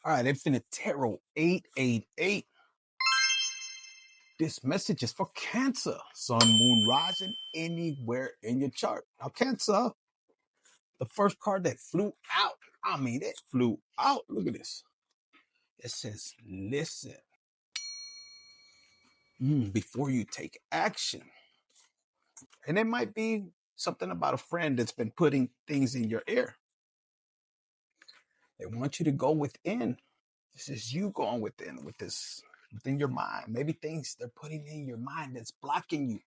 All right, Infinite Tarot 888. This message is for Cancer. Sun, moon, rising anywhere in your chart. Now, Cancer, the first card that flew out. I mean, it flew out. Look at this. It says, listen before you take action. And it might be something about a friend that's been putting things in your ear. They want you to go within. This is you going within with this, within your mind. Maybe things they're putting in your mind that's blocking you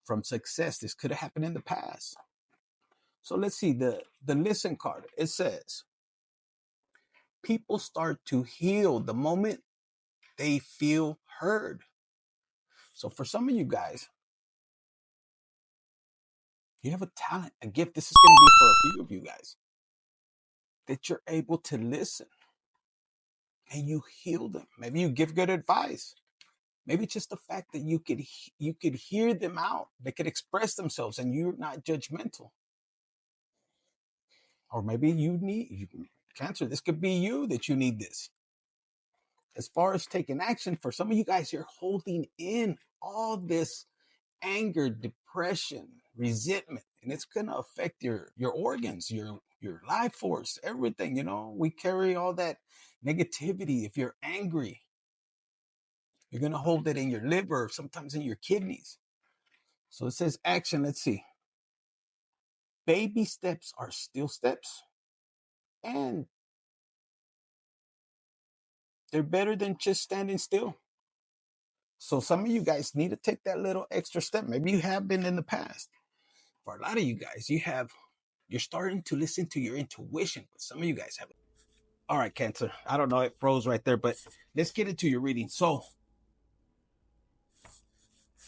from success. This could have happened in the past. So let's see the listen card. It says, people start to heal the moment they feel heard. So for some of you guys, you have a talent, a gift. This is going to be for a few of you guys, that you're able to listen and you heal them. Maybe you give good advice. Maybe just the fact that you could hear them out. They could express themselves and you're not judgmental. Or maybe Cancer, this could be you that you need this. As far as taking action, for some of you guys, you're holding in all this anger, depression, resentment, and it's going to affect your organs, your life force, everything. You know, we carry all that negativity. If you're angry, you're going to hold it in your liver, sometimes in your kidneys. So it says action. Let's see. Baby steps are still steps, and they're better than just standing still. So some of you guys need to take that little extra step. Maybe you have been in the past. For a lot of you guys, you're starting to listen to your intuition, but some of you guys haven't. All right, Cancer. I don't know, it froze right there, but let's get into your reading. So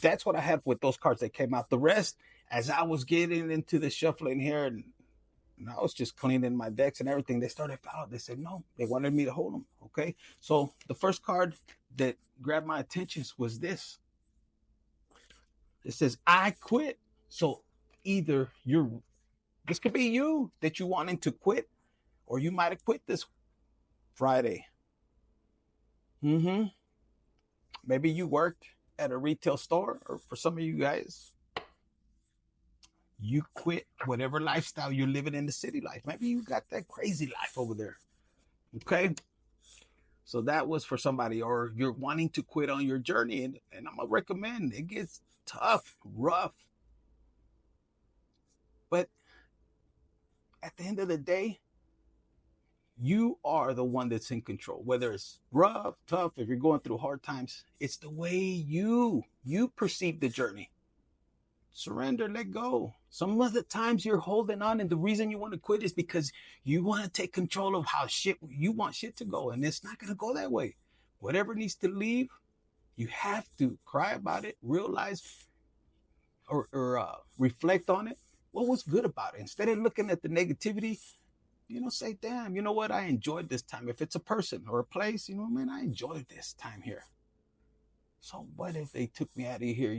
that's what I have with those cards that came out. The rest, as I was getting into the shuffling here, and I was just cleaning my decks and everything, they started out. They said no, they wanted me to hold them. Okay, so the first card that grabbed my attention was this. It says, I quit. So either this could be you that you wanting to quit, or you might have quit this Friday. Maybe you worked at a retail store, or for some of you guys, you quit whatever lifestyle you're living in the city life. Maybe you got that crazy life over there. Okay. So that was for somebody, or you're wanting to quit on your journey. And I'm going to recommend, it gets tough, rough. But at the end of the day, you are the one that's in control. Whether it's rough, tough, if you're going through hard times, it's the way you perceive the journey. Surrender, let go. Some of the times you're holding on, and the reason you want to quit is because you want to take control of how you want shit to go, and it's not going to go that way. Whatever needs to leave, you have to cry about it, realize or reflect on it. What was good about it? Instead of looking at the negativity, say, damn, you know what? I enjoyed this time. If it's a person or a place, man, I enjoyed this time here. So what if they took me out of here,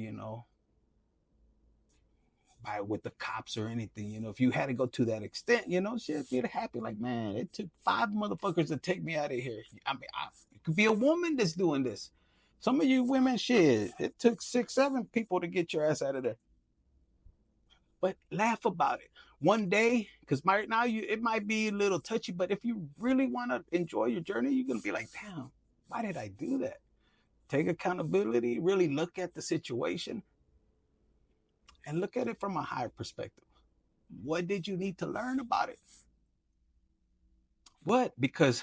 with the cops or anything, if you had to go to that extent, shit, you'd happy. Like, man, it took 5 motherfuckers to take me out of here. I mean, it could be a woman that's doing this. Some of you women, shit, it took 6, 7 people to get your ass out of there. But laugh about it one day, because right now it might be a little touchy, but if you really want to enjoy your journey, you're going to be like, damn, why did I do that? Take accountability, really look at the situation and look at it from a higher perspective. What did you need to learn about it? What? Because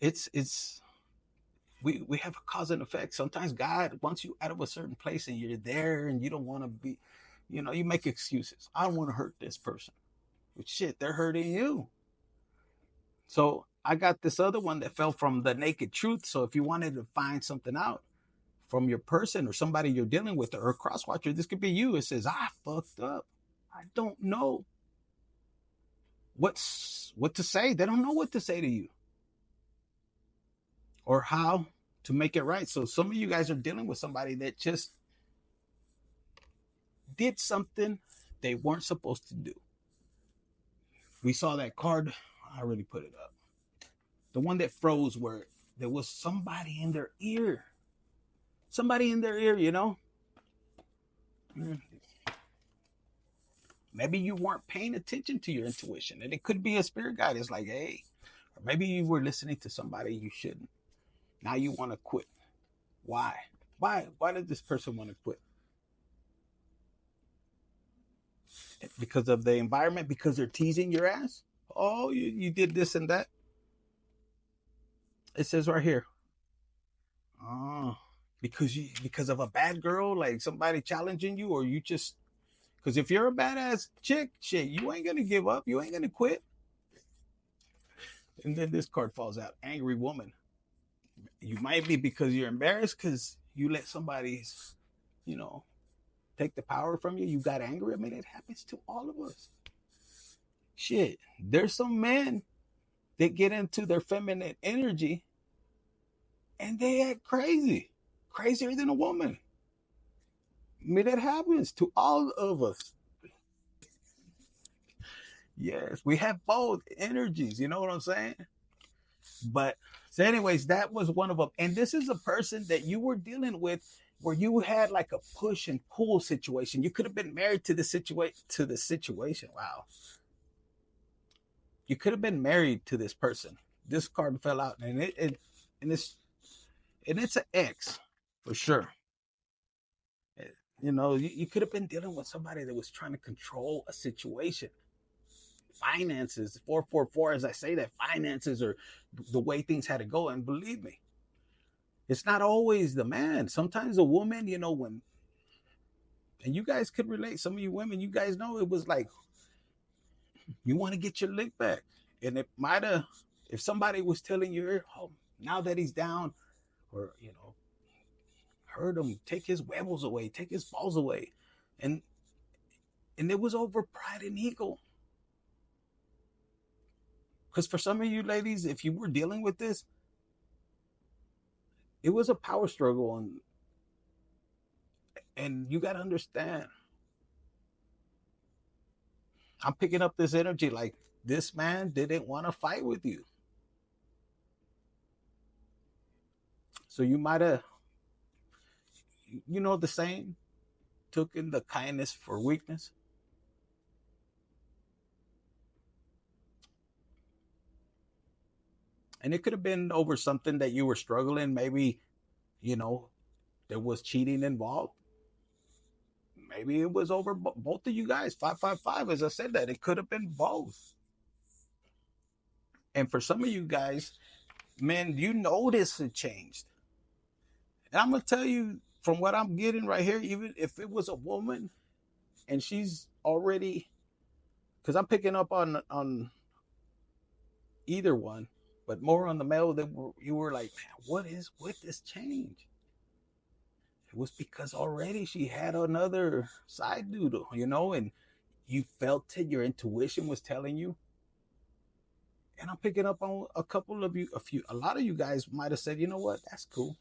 we have a cause and effect. Sometimes God wants you out of a certain place and you're there and you don't want to be, you make excuses. I don't want to hurt this person. But shit, they're hurting you. So I got this other one that fell from the naked truth. So if you wanted to find something out from your person or somebody you're dealing with, or a cross watcher, this could be you. It says, I fucked up. I don't know what to say. They don't know what to say to you or how to make it right. So some of you guys are dealing with somebody that just did something they weren't supposed to do. We saw that card I already put it up. The one that froze where there was somebody in their ear. Somebody in their ear, you know? Maybe you weren't paying attention to your intuition. And it could be a spirit guide. It's like, hey, or maybe you were listening to somebody you shouldn't. Now you want to quit. Why? Why did this person want to quit? Because of the environment? Because they're teasing your ass? Oh, you did this and that? It says right here. Oh, because of a bad girl, like somebody challenging you, or you just because if you're a badass chick, shit, you ain't gonna give up. You ain't gonna quit. And then this card falls out. Angry woman. You might be because you're embarrassed because you let somebody, you know, take the power from you. You got angry. I mean, it happens to all of us. Shit. There's some men that get into their feminine energy and they act crazy. Crazier than a woman. I mean, that happens to all of us. Yes, we have both energies. You know what I'm saying? But so, anyways, that was one of them. And this is a person that you were dealing with where you had like a push and pull situation. You could have been married to the situation. Wow. You could have been married to this person. This card fell out, and it's an ex for sure. You know, you could have been dealing with somebody that was trying to control a situation. Finances, 444, as I say that, finances are the way things had to go. And believe me, it's not always the man. Sometimes a woman, you know, and you guys could relate, some of you women, you guys know it was like, you want to get your lick back. And it might have, if somebody was telling you, oh, now that he's down, or, you know, hurt him, take his huevos away, take his balls away. And it was over pride and ego. Because for some of you ladies, if you were dealing with this, it was a power struggle. And you got to understand, I'm picking up this energy like this man didn't want to fight with you. So you might have, you know, the saying, took in the kindness for weakness. And it could have been over something that you were struggling. Maybe, you know, there was cheating involved. Maybe it was over both of you guys. 555, as I said that. It could have been both. And for some of you guys, man, you notice it changed. And I'm going to tell you from what I'm getting right here, even if it was a woman and she's already, because I'm picking up on either one, but more on the male that you were like, man, what is with this change? It was because already she had another side noodle, you know, and you felt it. Your intuition was telling you. And I'm picking up on a couple of you, a lot of you guys might have said, you know what, that's cool.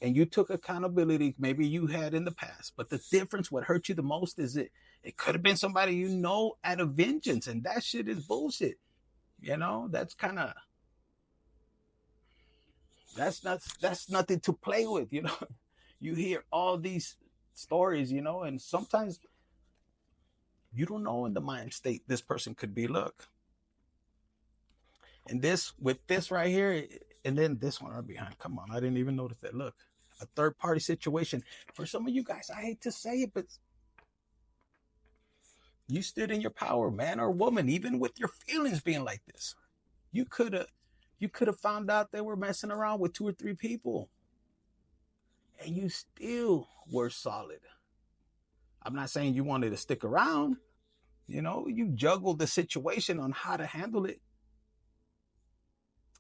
And you took accountability, maybe you had in the past. But the difference, what hurt you the most is it could have been somebody you know out of vengeance. And that shit is bullshit. You know, that's kind of, that's nothing to play with, you know. You hear all these stories, you know, and sometimes you don't know in the mind state this person could be. Look, and this with this right here, and then this one right behind. Come on, I didn't even notice that. Look, a third party situation. For some of you guys, I hate to say it, but you stood in your power, man or woman, even with your feelings being like this. You could have found out they were messing around with 2 or 3 people, and you still were solid. I'm not saying you wanted to stick around. You know, you juggled the situation on how to handle it.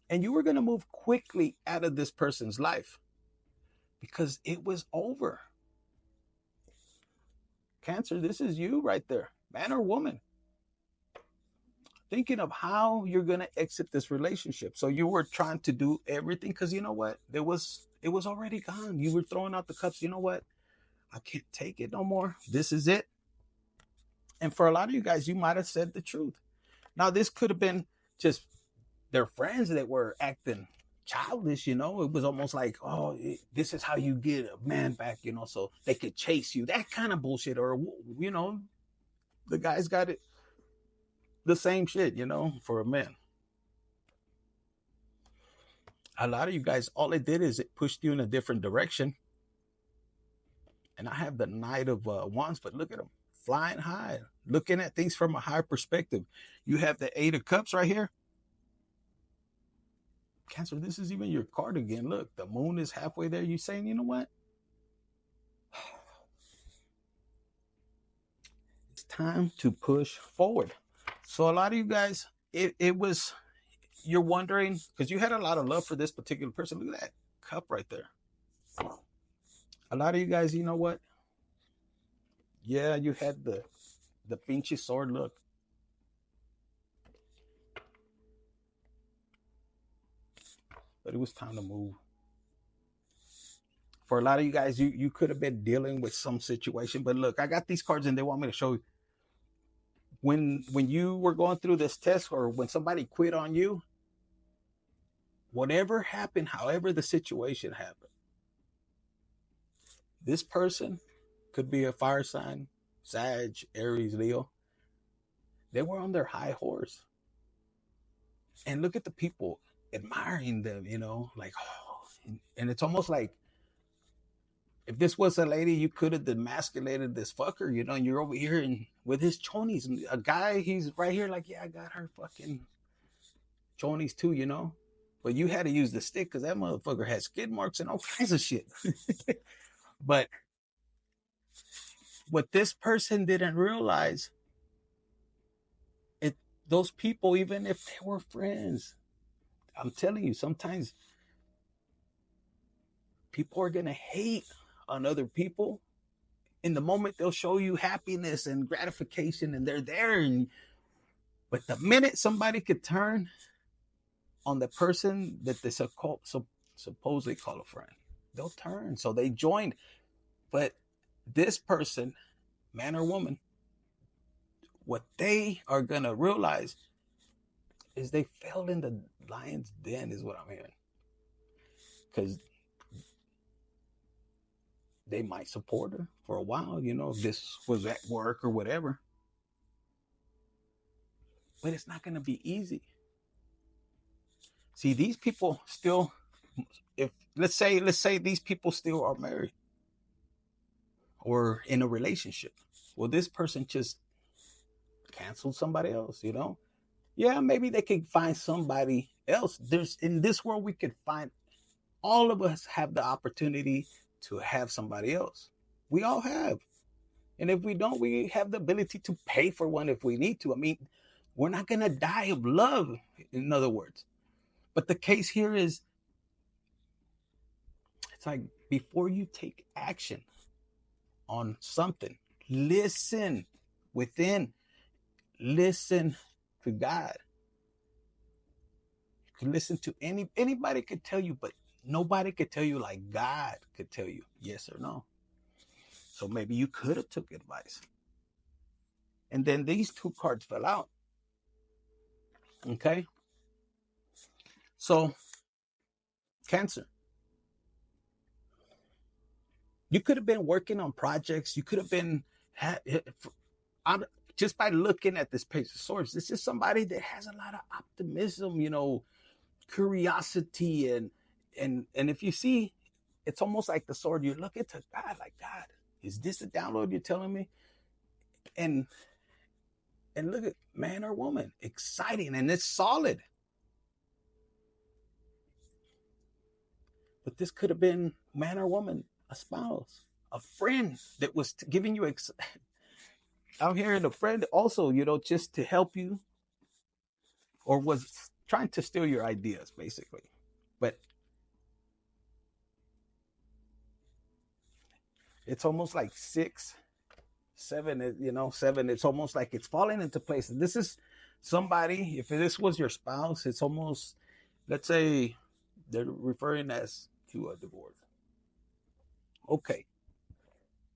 And you were going to move quickly out of this person's life because it was over. Cancer, this is you right there, man or woman, thinking of how you're going to exit this relationship. So you were trying to do everything because you know what? It was already gone. You were throwing out the cups. You know what? I can't take it no more. This is it. And for a lot of you guys, you might have said the truth. Now, this could have been just their friends that were acting childish, It was almost like, oh, this is how you get a man back, so they could chase you, that kind of bullshit. Or, the guys got it the same shit, for a man. A lot of you guys, all it did is it pushed you in a different direction. And I have the Knight of Wands, but look at them flying high, looking at things from a higher perspective. You have the Eight of Cups right here. Cancer, this is even your card again. Look, the moon is halfway there. You saying, you know what? It's time to push forward. So a lot of you guys, it was, you're wondering, because you had a lot of love for this particular person. Look at that cup right there. A lot of you guys, you know what? Yeah, you had the pinchy sword look. But it was time to move. For a lot of you guys, you could have been dealing with some situation. But look, I got these cards and they want me to show you. When you were going through this test, or when somebody quit on you, whatever happened, however the situation happened, this person could be a fire sign, Sag, Aries, Leo. They were on their high horse. And look at the people admiring them, like, oh, and it's almost like, if this was a lady, you could have demasculated this fucker, and you're over here and with his chonies. And a guy, he's right here like, yeah, I got her fucking chonies too, But you had to use the stick because that motherfucker had skid marks and all kinds of shit. But what this person didn't realize, those people, even if they were friends, I'm telling you, sometimes people are going to hate on other people. In the moment, they'll show you happiness and gratification, and they're there. But the minute somebody could turn on the person that they supposedly call a friend, they'll turn. So they joined. But this person, man or woman, what they are going to realize is they fell in the lion's den, is what I'm hearing. Because they might support her for a while, if this was at work or whatever. But it's not going to be easy. See, these people still, if let's say these people still are married or in a relationship. Well, this person just canceled somebody else, Yeah, maybe they could find somebody else. In this world, we could find, all of us have the opportunity to have somebody else. We all have. And if we don't, we have the ability to pay for one if we need to. I mean, we're not going to die of love, in other words. But the case here is, it's like, before you take action on something, listen within, listen to God. You can listen to anybody could tell you, but nobody could tell you like God could tell you yes or no. So maybe you could have took advice. And then these two cards fell out. Okay. So, Cancer, you could have been working on projects. You could have been, just by looking at this Page of Swords, this is somebody that has a lot of optimism, curiosity, and if you see, it's almost like the sword. You're looking to God, like, God, is this the download you're telling me? And look at man or woman, exciting, and it's solid. But this could have been man or woman, a spouse, a friend that was giving you out here, and a friend also, just to help you, or was trying to steal your ideas, basically. But it's almost like 6, 7, 7. It's almost like it's falling into place. This is somebody, if this was your spouse, it's almost, let's say they're referring as to a divorce. Okay.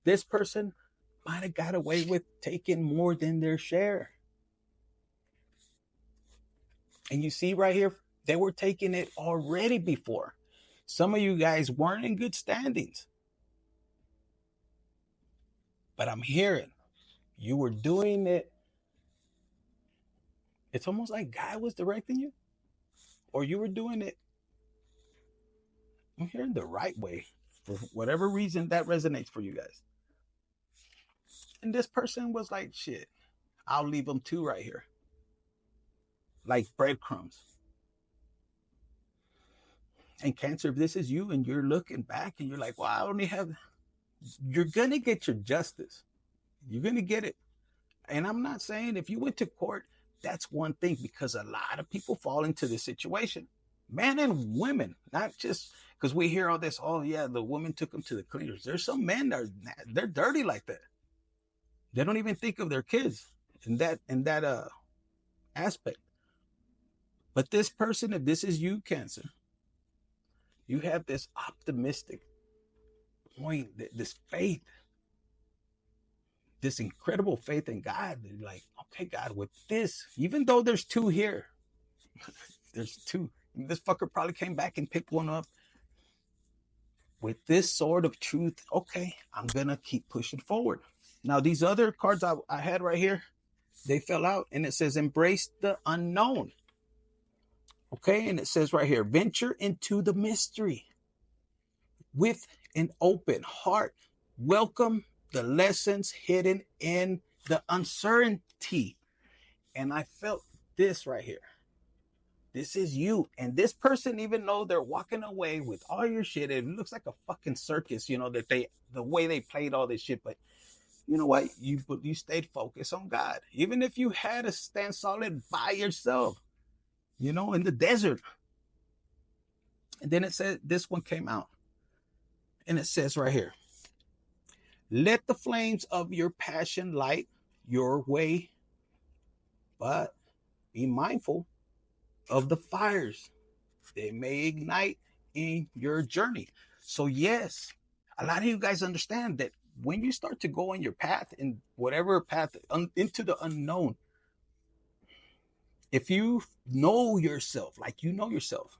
This person might have got away with taking more than their share. And you see right here, they were taking it already before. Some of you guys weren't in good standings. But I'm hearing you were doing it. It's almost like God was directing you, or you were doing it, I'm hearing, the right way, for whatever reason that resonates for you guys. And this person was like, shit, I'll leave them too right here. Like breadcrumbs. And Cancer, if this is you and you're looking back and you're like, well, I only have, you're going to get your justice. You're going to get it. And I'm not saying if you went to court, that's one thing, because a lot of people fall into this situation, men and women, not just because we hear all this, oh yeah, the woman took them to the cleaners. There's some men that they're dirty like that. They don't even think of their kids in that aspect. But this person, if this is you, Cancer, you have this optimistic point, this faith, this incredible faith in God. You're like, okay, God, with this, even though there's two here, there's two. This fucker probably came back and picked one up. With this sword of truth, okay, I'm going to keep pushing forward. Now, these other cards I had right here, they fell out, and it says, embrace the unknown. Okay, and it says right here, venture into the mystery with an open heart. Welcome the lessons hidden in the uncertainty. And I felt this right here. This is you. And this person, even though they're walking away with all your shit, it looks like a fucking circus, you know, that the way they played all this shit. But you know what? You stayed focused on God. Even if you had to stand solid by yourself, you know, in the desert. And then it said, this one came out. And it says right here, let the flames of your passion light your way, but be mindful of the fires they may ignite in your journey. So yes, a lot of you guys understand that when you start to go on your path, in whatever path, into the unknown, if you know yourself, like you know yourself,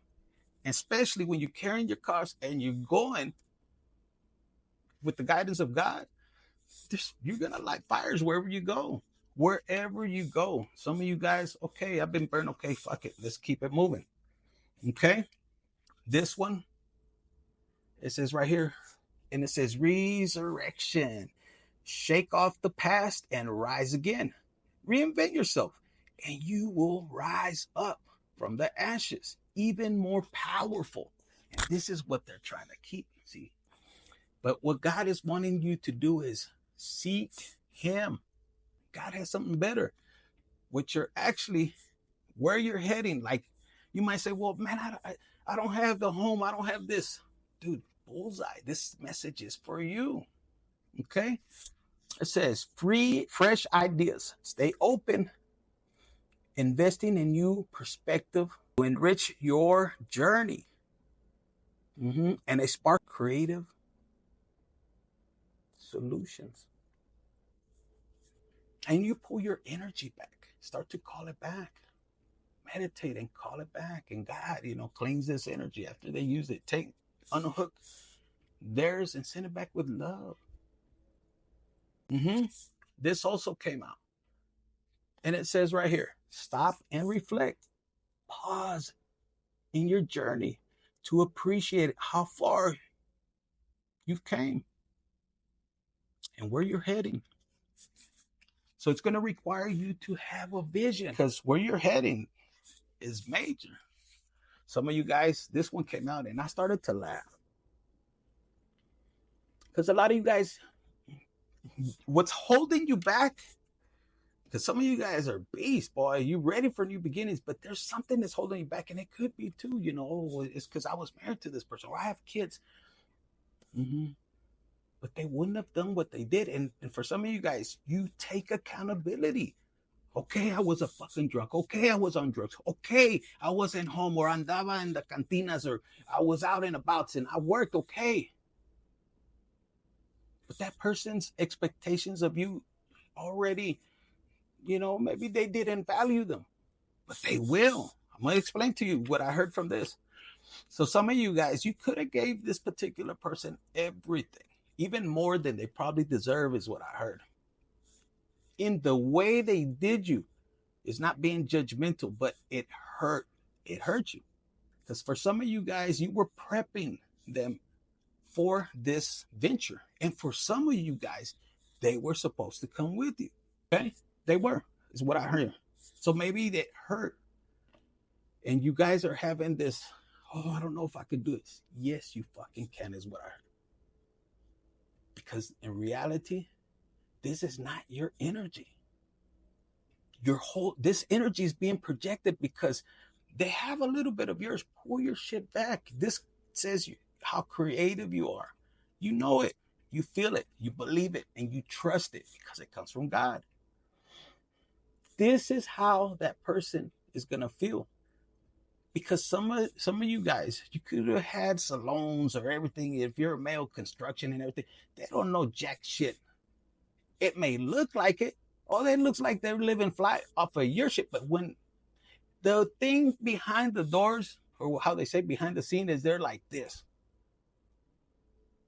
especially when you're carrying your cross and you're going with the guidance of God, you're going to light fires wherever you go. Wherever you go. Some of you guys, okay, I've been burned. Okay, fuck it. Let's keep it moving. Okay. This one, it says right here, and it says resurrection. Shake off the past and rise again. Reinvent yourself, and you will rise up from the ashes, even more powerful. And this is what they're trying to keep, see. But what God is wanting you to do is seek him. God has something better, which you're actually, where you're heading. Like, you might say, well, man, I don't have the home. I don't have this. Dude, bullseye. This message is for you. Okay? It says, fresh ideas. Stay open. Investing in new perspective to enrich your journey. And they spark creative solutions. And you pull your energy back. Start to call it back. Meditate and call it back. And God, you know, cleans this energy after they use it. Unhook theirs and send it back with love. This also came out. And it says right here, stop and reflect. Pause in your journey to appreciate how far you've came and where you're heading. So it's going to require you to have a vision, because where you're heading is major. Some of you guys, this one came out and I started to laugh. Because a lot of you guys, what's holding you back, because some of you guys are beasts, boy. You're ready for new beginnings, but there's something that's holding you back. And it could be too, you know, it's because I was married to this person, or I have kids. But they wouldn't have done what they did. And for some of you guys, you take accountability. Okay, I was a fucking drunk. Okay, I was on drugs. Okay, I wasn't home, or andaba in the cantinas, or I was out and about and I worked. Okay. But that person's expectations of you already, you know, maybe they didn't value them, but they will. I'm going to explain to you what I heard from this. So some of you guys, you could have gave this particular person everything, even more than they probably deserve is what I heard. In the way they did you, it's not being judgmental, but it hurt. It hurt you. Because for some of you guys, you were prepping them for this venture. And for some of you guys, they were supposed to come with you. Okay? They were, is what I heard. So maybe that hurt. And you guys are having this, oh, I don't know if I could do this. Yes, you fucking can, is what I heard. Because in reality, this is not your energy. This energy is being projected because they have a little bit of yours. Pull your shit back. This says how creative you are. You know it. You feel it. You believe it. And you trust it because it comes from God. This is how that person is going to feel. Because some of you guys, you could have had salons or everything. If you're a male, construction and everything, they don't know jack shit. It may look like it. Oh, it looks like they're living fly off of your shit. But when the thing behind the doors, or how they say behind the scene, is they're like this.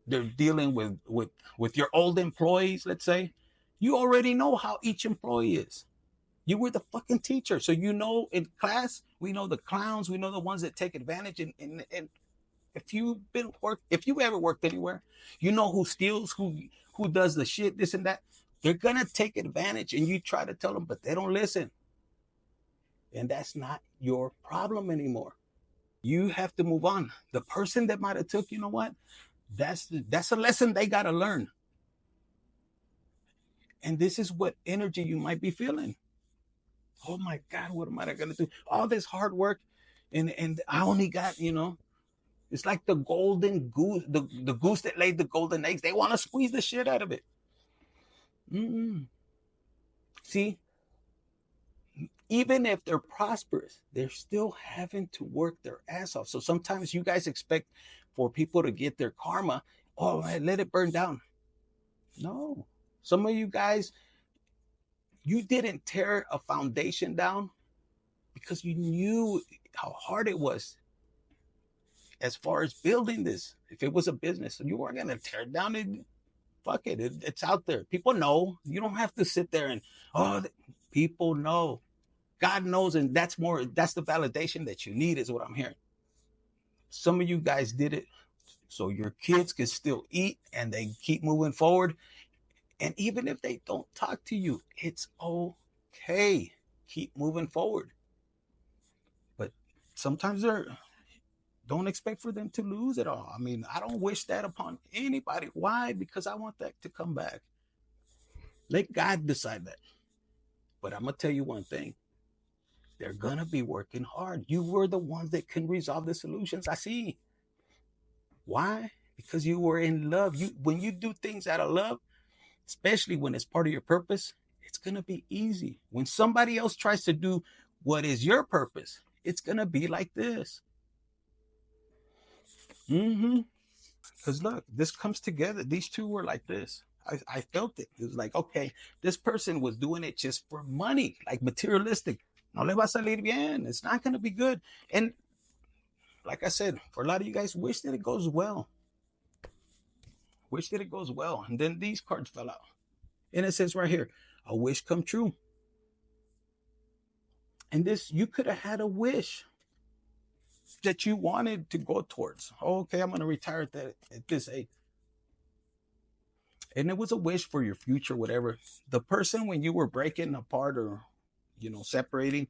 They're dealing with your old employees, let's say. You already know how each employee is. You were the fucking teacher. So you know in class, we know the clowns, we know the ones that take advantage. And if you ever worked anywhere, you know who steals, who does the shit, this and that. They're gonna take advantage, and you try to tell them, but they don't listen. And that's not your problem anymore. You have to move on. The person that might have took, you know what? That's a lesson they gotta learn. And this is what energy you might be feeling. Oh my God, what am I gonna do? All this hard work, and I only got, it's like the golden goose, the goose that laid the golden eggs. They want to squeeze the shit out of it. See, even if they're prosperous, they're still having to work their ass off. So sometimes you guys expect for people to get their karma. Oh, let it burn down. No, some of you guys, you didn't tear a foundation down because you knew how hard it was as far as building this. If it was a business, you weren't going to tear it down. Fuck it. It's out there. People know. You don't have to sit there and, people know. God knows. And that's the validation that you need is what I'm hearing. Some of you guys did it so your kids can still eat and they keep moving forward. And even if they don't talk to you, it's okay. Keep moving forward. But sometimes don't expect for them to lose it all. I mean, I don't wish that upon anybody. Why? Because I want that to come back. Let God decide that. But I'm going to tell you one thing. They're going to be working hard. You were the ones that can resolve the solutions. I see. Why? Because you were in love. When you do things out of love, especially when it's part of your purpose, it's going to be easy. When somebody else tries to do what is your purpose, it's going to be like this. Because look, this comes together. These two were like this. I felt it. It was like, okay, this person was doing it just for money, like materialistic. No le va a salir bien. It's not going to be good. And like I said, for a lot of you guys, wish that it goes well. Wish that it goes well. And then these cards fell out. And it says right here, a wish come true. And this, you could have had a wish that you wanted to go towards. Oh, okay, I'm going to retire at this age. And it was a wish for your future, whatever. The person, when you were breaking apart or, separating,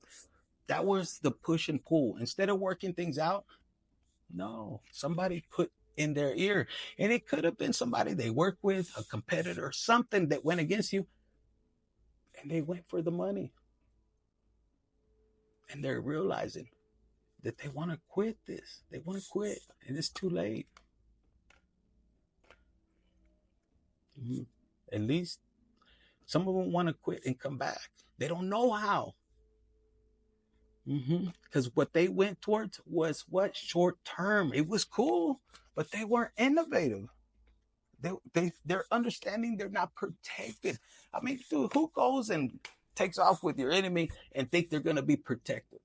that was the push and pull. Instead of working things out, no, somebody put in their ear. And it could have been somebody they work with, a competitor, something that went against you. And they went for the money. And they're realizing that they want to quit this. They want to quit. And it's too late. At least some of them want to quit and come back. They don't know how. Because what they went towards was what? Short term. It was cool, but they weren't innovative. They're understanding they're not protected. I mean, dude, who goes and takes off with your enemy and think they're going to be protected?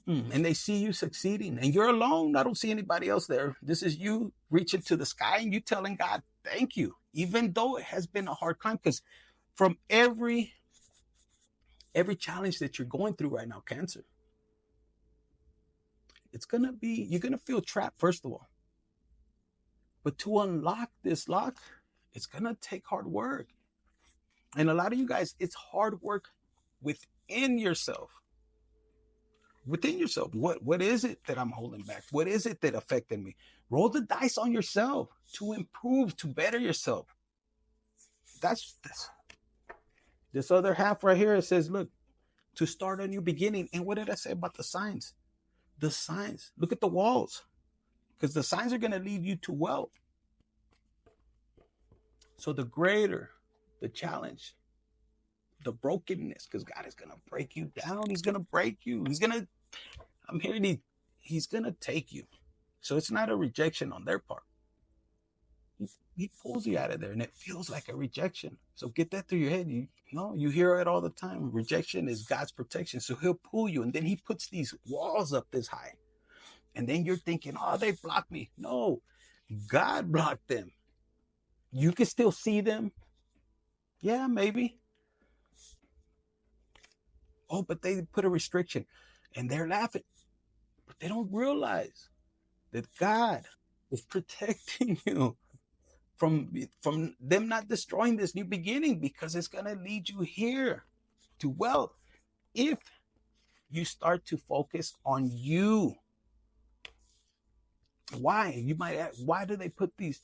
And they see you succeeding and you're alone. I don't see anybody else there. This is you reaching to the sky and you telling God, thank you, even though it has been a hard climb. Because from every challenge that you're going through right now, Cancer, you're going to feel trapped, first of all. But to unlock this lock, it's going to take hard work. And a lot of you guys, it's hard work within yourself. Within yourself. What is it that I'm holding back? What is it that affected me? Roll the dice on yourself to improve, to better yourself. That's this other half right here. It says, look, to start a new beginning. And what did I say about the signs? The signs. Look at the walls. Because the signs are going to lead you to wealth. So the greater the challenge, the brokenness, because God is going to break you down. He's going to break you. I'm hearing he's going to take you. So it's not a rejection on their part. He pulls you out of there and it feels like a rejection. So get that through your head. You hear it all the time. Rejection is God's protection. So he'll pull you and then he puts these walls up this high. And then you're thinking, oh, they blocked me. No, God blocked them. You can still see them. Yeah, maybe. Oh, but they put a restriction and they're laughing. But they don't realize that God is protecting you from them not destroying this new beginning, because it's going to lead you here to wealth if you start to focus on you. Why? You might ask, why do they put these?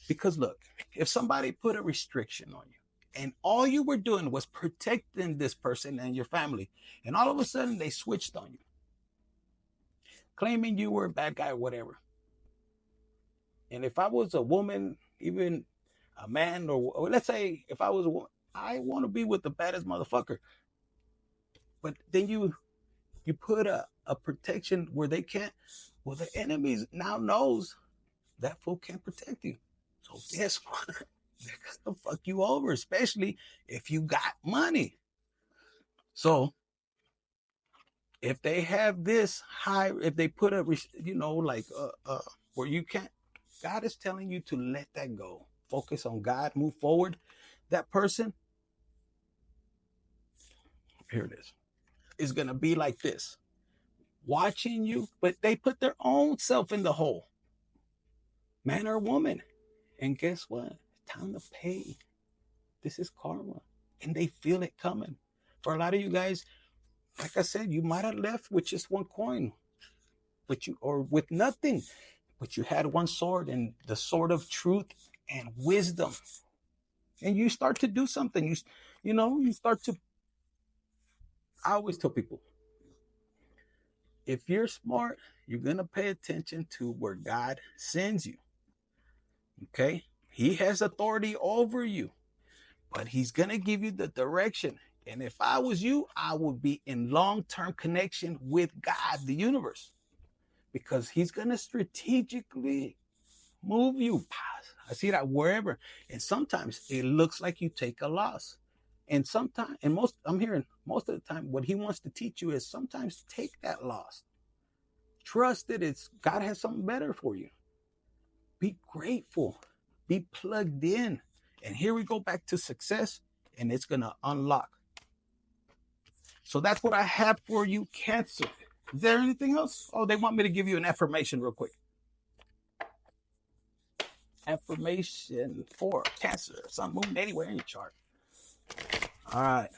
Because look, if somebody put a restriction on you and all you were doing was protecting this person and your family, and all of a sudden they switched on you, claiming you were a bad guy or whatever. And if I was a woman, even a man, or let's say if I was a woman, I want to be with the baddest motherfucker. But then you put a protection where they can't. Well, the enemy now knows that fool can't protect you. So guess what? They're gonna fuck you over, especially if you got money. So if they have this high, if they put a, where you can't, God is telling you to let that go. Focus on God, move forward. That person, here it is going to be like this, watching you, but they put their own self in the hole, man or woman. And guess what? It's time to pay. This is karma. And they feel it coming. For a lot of you guys, like I said, you might have left with just one coin, or with nothing. But you had one sword, and the sword of truth and wisdom. And you start to do something. You start to, I always tell people, if you're smart, you're going to pay attention to where God sends you. Okay? He has authority over you, but he's going to give you the direction. And if I was you, I would be in long-term connection with God, the universe, because he's going to strategically move you. I see that wherever. And sometimes it looks like you take a loss. And sometimes, I'm hearing most of the time, what he wants to teach you is sometimes take that loss. Trust that God has something better for you. Be grateful. Be plugged in. And here we go back to success, and it's going to unlock. So that's what I have for you, Cancer. Is there anything else? Oh, they want me to give you an affirmation real quick. Affirmation for Cancer. Sun, moon, anywhere in your chart. All right.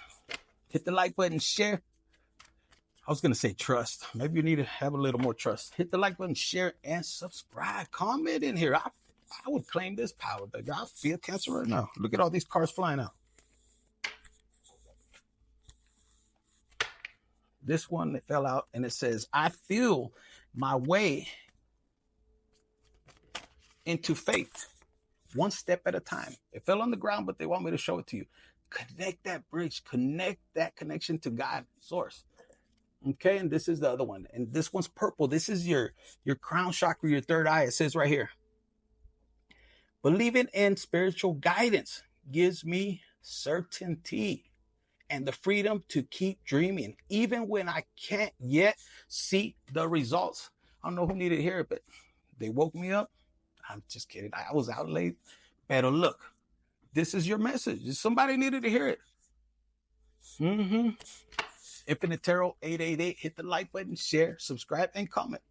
Hit the like button, share. I was going to say trust. Maybe you need to have a little more trust. Hit the like button, share, and subscribe. Comment in here. I would claim this power. I feel Cancer right now. Look at all these cards flying out. This one that fell out, and it says, I feel my way into faith, one step at a time. It fell on the ground, but they want me to show it to you. Connect that bridge, connect that connection to God, source. Okay, and this is the other one. And this one's purple. This is your crown chakra, your third eye. It says right here, believing in spiritual guidance gives me certainty and the freedom to keep dreaming, even when I can't yet see the results. I don't know who needed to hear it, but they woke me up. I'm just kidding. I was out late. Pero look, this is your message. Somebody needed to hear it. Infinite Tarot 888. Hit the like button, share, subscribe, and comment.